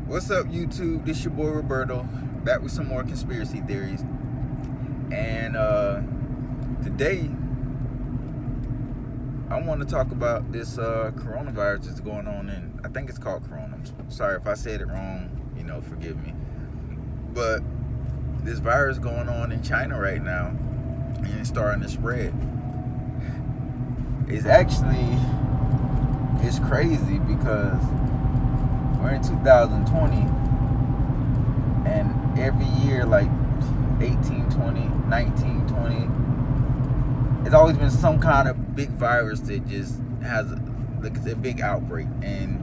What's up, YouTube? This your boy Roberto, back with some more conspiracy theories. And today, I want to talk about this coronavirus that's going on, and I think it's called corona. I'm sorry if I said it wrong, forgive me. But this virus going on in China right now, and it's starting to spread. It's crazy because we're in 2020, and every year, like 1820, 1920, it's always been some kind of big virus that just has a big outbreak. And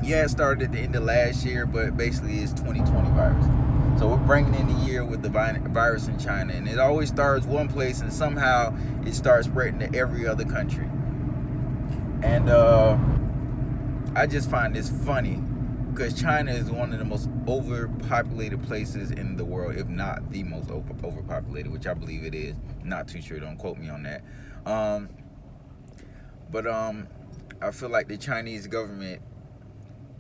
yeah, it started at the end of last year, but basically it's 2020 virus. So we're bringing in the year with the virus in China, and it always starts one place and somehow it starts spreading to every other country. And I just find this funny because China is one of the most overpopulated places in the world, if not the most overpopulated, which I believe it is. Not too sure, don't quote me on that. But I feel like the Chinese government,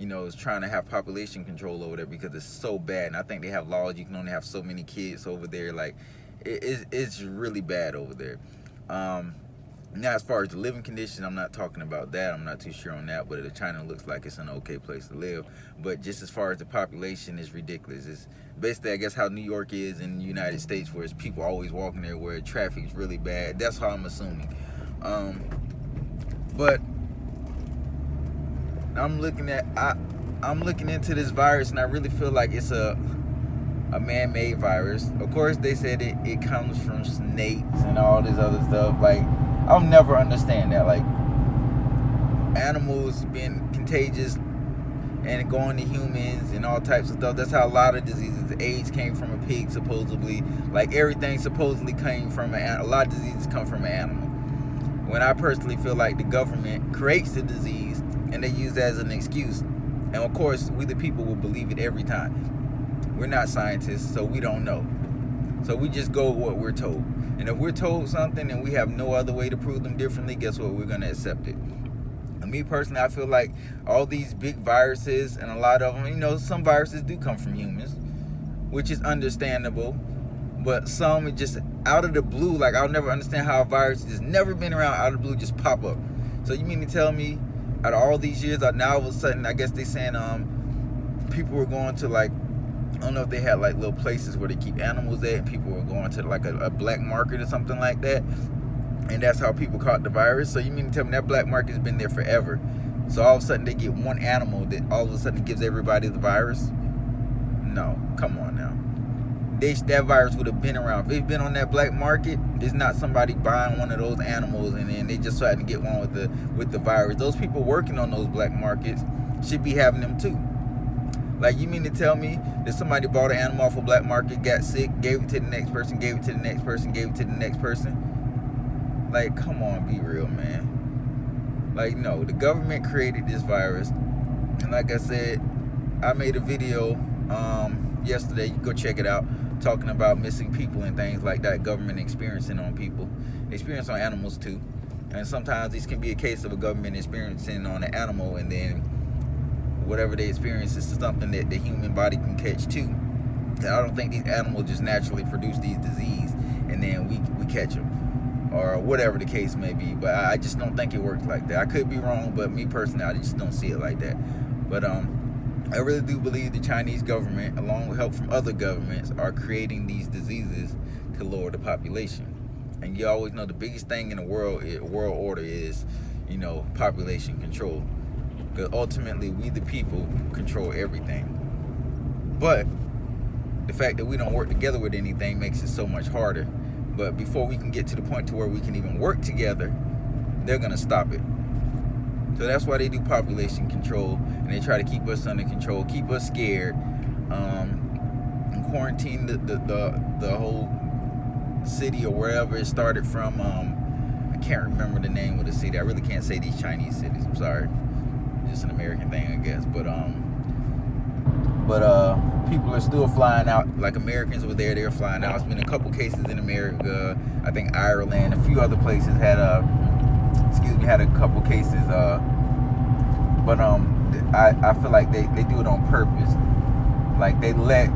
is trying to have population control over there because it's so bad. And I think they have laws you can only have so many kids over there. Like, it's really bad over there. Now, as far as the living conditions, I'm not talking about that. I'm not too sure on that, but China looks like it's an okay place to live. But just as far as the population, it's ridiculous. It's basically, I guess, how New York is in the United States, where it's people always walking there, where traffic is really bad. That's how I'm assuming. But I'm looking into this virus, and I really feel like it's a man-made virus. Of course, they said it comes from snakes and all this other stuff. Like, I'll never understand that. Like, animals being contagious and going to humans and all types of stuff. That's how a lot of diseases. AIDS came from a pig, supposedly. Like, everything supposedly came from a lot of diseases come from an animal. When I personally feel like the government creates the disease and they use that as an excuse. And of course, we the people will believe it every time. We're not scientists, so we don't know. So we just go with what we're told. And if we're told something and we have no other way to prove them differently, guess what? We're going to accept it. And me personally, I feel like all these big viruses, and a lot of them, some viruses do come from humans, which is understandable. But some just out of the blue, like, I'll never understand how a virus that's never been around out of the blue just pop up. So you mean to tell me out of all these years, now all of a sudden, I guess they saying people were going to, like, I don't know if they had like little places where they keep animals at, and people were going to like a black market or something like that, and that's how people caught the virus. So you mean to tell me that black market has been there forever? So all of a sudden they get one animal that all of a sudden gives everybody the virus? No, come on now. That virus would have been around. If it's been on that black market, there's not somebody buying one of those animals and then they just tried to get one with the virus. Those people working on those black markets should be having them too. Like, you mean to tell me that somebody bought an animal off a black market, got sick, gave it to the next person, gave it to the next person, gave it to the next person? Like, come on, be real, man. Like, no, the government created this virus. And like I said, I made a video yesterday, you can go check it out, talking about missing people and things like that, government experiencing on people, experience on animals too. And sometimes this can be a case of a government experiencing on an animal, and then whatever they experience is something that the human body can catch too. I don't think these animals just naturally produce these diseases and then we catch them, or whatever the case may be. But I just don't think it works like that. I could be wrong, but me personally, I just don't see it like that. But I really do believe the Chinese government, along with help from other governments, are creating these diseases to lower the population. And you always know the biggest thing in the world order is, population control. Because ultimately, we the people control everything. But the fact that we don't work together with anything makes it so much harder. But before we can get to the point to where we can even work together, they're going to stop it. So that's why they do population control, and they try to keep us under control, keep us scared, and quarantine the whole city or wherever it started from. I can't remember the name of the city. I really can't say these Chinese cities. I'm sorry. Just an American thing, I guess. But people are still flying out. Like, Americans were there, they were flying out. It's been a couple cases in America. I think Ireland, a few other places had a couple cases. But I feel like they do it on purpose. Like, they let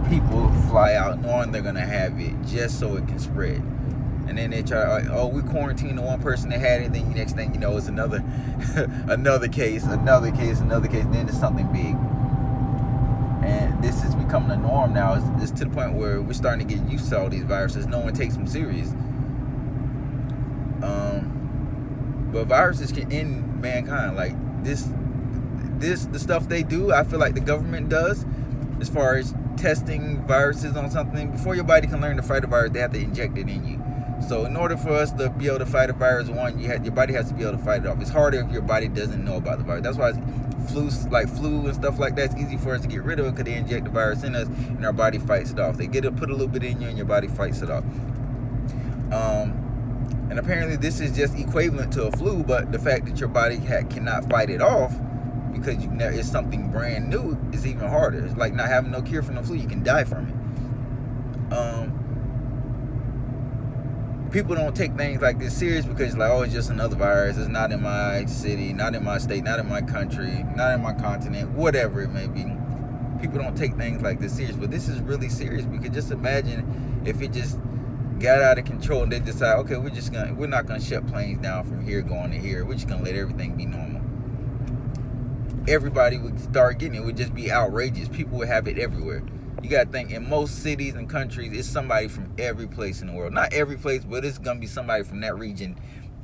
people fly out knowing they're gonna have it just so it can spread. And then they try, like, oh, we quarantined the one person that had it. Then the next thing you know, it's another, another case, and then it's something big. And this is becoming a norm now. It's to the point where we're starting to get used to all these viruses. No one takes them serious. But viruses can end mankind. Like the stuff they do, I feel like the government does, as far as testing viruses on something. Before your body can learn to fight a virus, they have to inject it in you. So in order for us to be able to fight a virus, one, your body has to be able to fight it off. It's harder if your body doesn't know about the virus. That's why flu and stuff like that, it's easy for us to get rid of it because they inject the virus in us and our body fights it off. They put a little bit in you and your body fights it off. And apparently this is just equivalent to a flu, but the fact that your body cannot fight it off because it's something brand new is even harder. It's like not having no cure for no flu. You can die from it. People don't take things like this serious because it's like, oh, it's just another virus. It's not in my city, not in my state, not in my country, not in my continent, whatever it may be. People don't take things like this serious, but this is really serious because just imagine if it just got out of control and they decide, okay, we're not gonna shut planes down from here going to here. We're just gonna let everything be normal. Everybody would start getting it. It would just be outrageous. People would have it everywhere. You got to think, in most cities and countries, it's somebody from every place in the world. Not every place, but it's going to be somebody from that region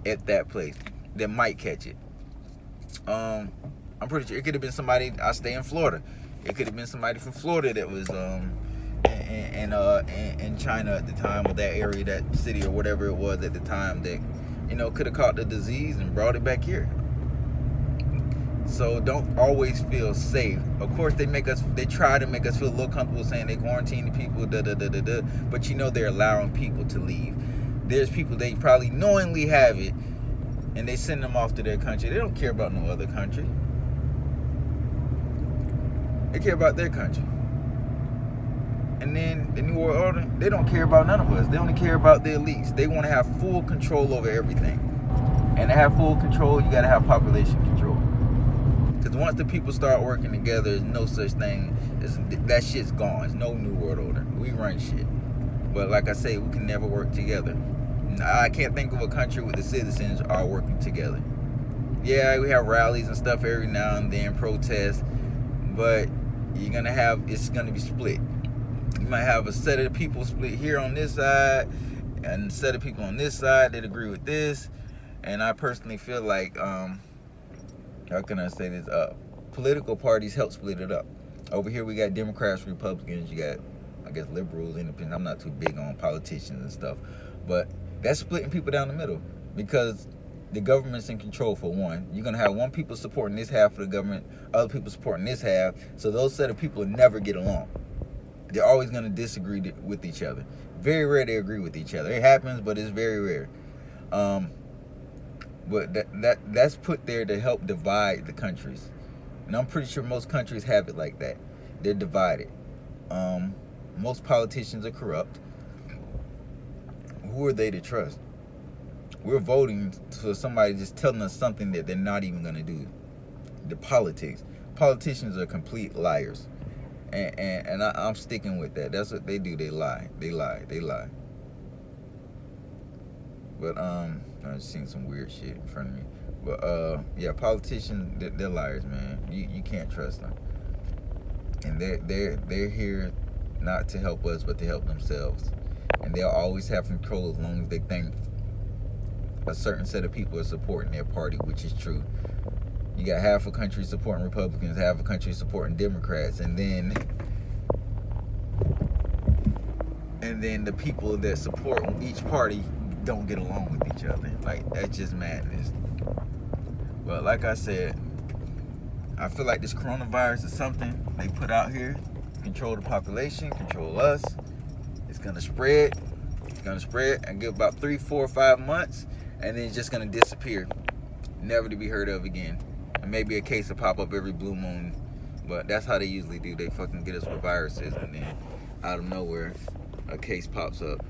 at that place that might catch it. I'm pretty sure it could have been somebody, I stay in Florida. It could have been somebody from Florida that was in China at the time, or that area, that city, or whatever it was at the time that, could have caught the disease and brought it back here. So don't always feel safe. Of course, they try to make us feel a little comfortable saying they quarantine the people, but they're allowing people to leave. There's people, they probably knowingly have it, and they send them off to their country. They don't care about no other country. They care about their country. And then the New World Order, they don't care about none of us. They only care about the elites. They want to have full control over everything. And to have full control, you got to have population control. Because once the people start working together, there's no such thing as that shit's gone. There's no New World Order. We run shit. But like I say, we can never work together. I can't think of a country where the citizens are working together. Yeah, we have rallies and stuff every now and then, protests, but it's gonna be split. You might have a set of the people split here on this side, and a set of people on this side that agree with this. And I personally feel like, how can I say this? Political parties help split it up. Over here we got Democrats, Republicans, you got, I guess, liberals, independents. I'm not too big on politicians and stuff, but that's splitting people down the middle because the government's in control, for one. You're gonna have one people supporting this half of the government, other people supporting this half, so those set of people will never get along. They're always gonna disagree with each other. Very rare they agree with each other. It happens, but it's very rare. But that's put there to help divide the countries. And I'm pretty sure most countries have it like that. They're divided. Most politicians are corrupt. Who are they to trust? We're voting for somebody just telling us something that they're not even going to do. The politics. Politicians are complete liars. And I'm sticking with that. That's what they do. They lie. But I'm seeing some weird shit in front of me. But yeah, politicians, they're liars, man. You can't trust them. And they're here not to help us, but to help themselves. And they'll always have control as long as they think a certain set of people are supporting their party, which is true. You got half a country supporting Republicans, half a country supporting Democrats, and then the people that support each party don't get along with each other. Like, that's just madness. But like I said, I feel like this coronavirus is something they put out here, control the population, control us. It's gonna spread. And give about 3, 4, 5 months, and then it's just gonna disappear, never to be heard of again. And maybe a case will pop up every blue moon, but that's how they usually do. They fucking get us with viruses, and then out of nowhere, a case pops up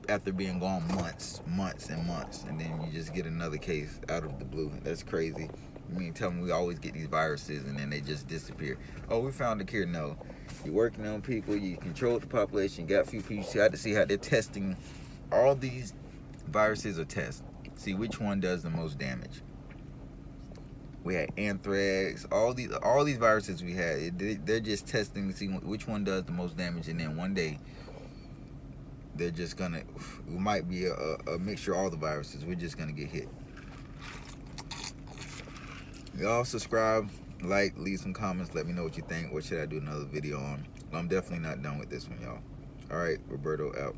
after being gone months and months, and then you just get another case out of the blue. That's crazy. You mean tell me we always get these viruses and then they just disappear? Oh, we found the cure. No. You're working on people, you control the population, you got a few people, you have to see how they're testing all these viruses or tests. See which one does the most damage. We had anthrax, all these viruses we had, they're just testing to see which one does the most damage, and then one day they're just gonna, it might be a mixture of all the viruses, we're just gonna get hit. Y'all subscribe, like, leave some comments, let me know what you think. What should I do another video on? I'm definitely not done with this one, y'all. All right, Roberto out.